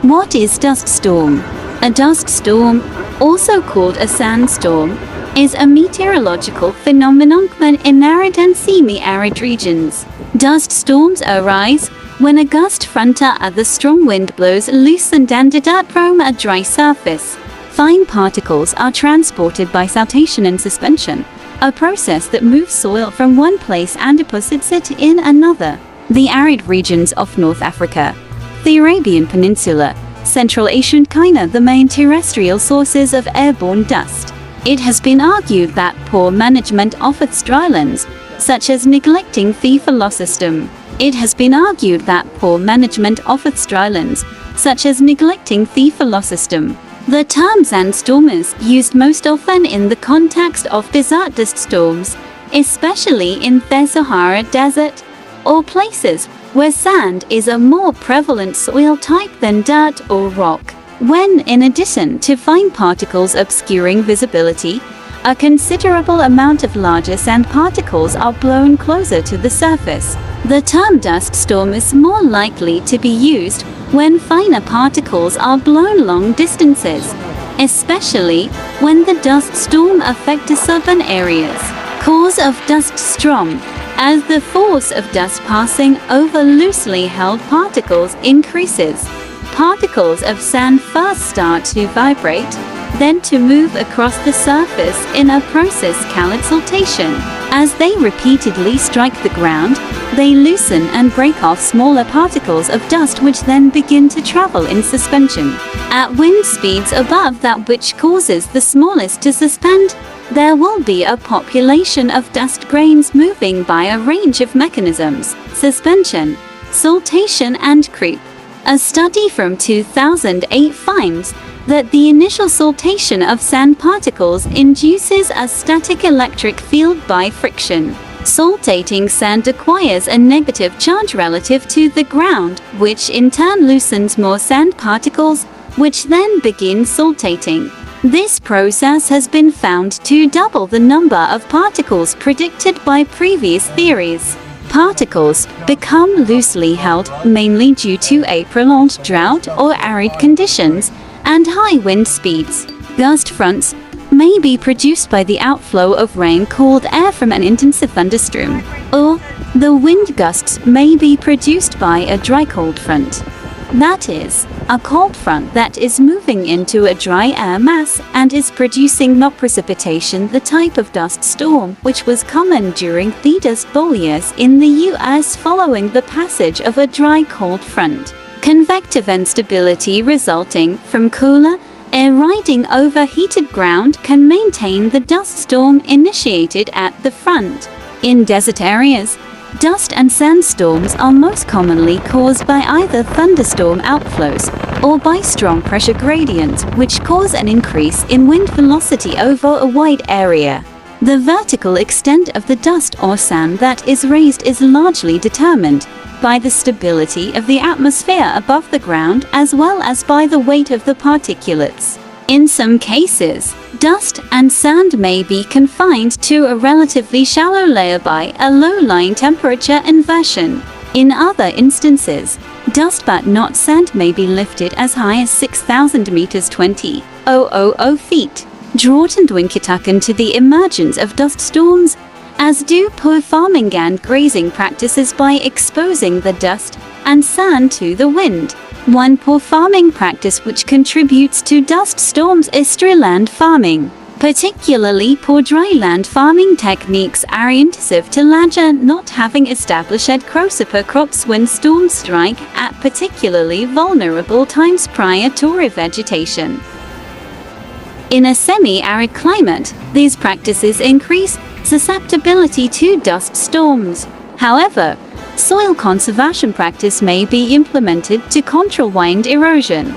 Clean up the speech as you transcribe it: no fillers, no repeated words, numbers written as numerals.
What is dust storm? A dust storm, also called a sandstorm, is a meteorological phenomenon in arid and semi-arid regions. Dust storms arise when a gust front or other strong wind blows loose and dirt from a dry surface. Fine particles are transported by saltation and suspension, a process that moves soil from one place and deposits it in another. The arid regions of North Africa, the Arabian Peninsula, Central Asia and China, the main terrestrial sources of airborne dust. It has been argued that poor management of its drylands, such as neglecting the fallow system. The term sandstorm is used most often in the context of desert dust storms, especially in the Sahara Desert, or places where sand is a more prevalent soil type than dirt or rock. When, in addition to fine particles obscuring visibility, a considerable amount of larger sand particles are blown closer to the surface, the term dust storm is more likely to be used when finer particles are blown long distances, especially when the dust storm affects urban areas. Cause of dust storm: as the force of dust passing over loosely held particles increases, particles of sand first start to vibrate, then to move across the surface in a process called saltation. As they repeatedly strike the ground, they loosen and break off smaller particles of dust, which then begin to travel in suspension at wind speeds above that which causes the smallest to suspend. There will be a population of dust grains moving by a range of mechanisms: suspension, saltation, and creep. A study from 2008 finds that the initial saltation of sand particles induces a static electric field by friction. Saltating sand acquires a negative charge relative to the ground, which in turn loosens more sand particles, which then begin saltating. This process has been found to double the number of particles predicted by previous theories. Particles become loosely held mainly due to a prolonged drought or arid conditions and high wind speeds. Gust fronts may be produced by the outflow of rain called air from an intensive thunderstorm, or the wind gusts may be produced by a dry cold front. That is, a cold front that is moving into a dry air mass and is producing not precipitation, the type of dust storm which was common during the Dust Bowl years in the US following the passage of a dry cold front. Convective instability resulting from cooler air riding over heated ground can maintain the dust storm initiated at the front. In desert areas, dust and sandstorms are most commonly caused by either thunderstorm outflows or by strong pressure gradients, which cause an increase in wind velocity over a wide area. The vertical extent of the dust or sand that is raised is largely determined by the stability of the atmosphere above the ground as well as by the weight of the particulates. In some cases, dust and sand may be confined to a relatively shallow layer by a low-lying temperature inversion. In other instances, dust but not sand may be lifted as high as 6,000 meters (20,000 feet), drawing to the emergence of dust storms, as do poor farming and grazing practices by exposing the dust and sand to the wind. One poor farming practice which contributes to dust storms is dryland farming. Particularly poor dryland farming techniques are intensive to larger, not having established crossover crops when storms strike at particularly vulnerable times prior to revegetation. In a semi-arid climate, these practices increase susceptibility to dust storms. However, soil conservation practice may be implemented to control wind erosion.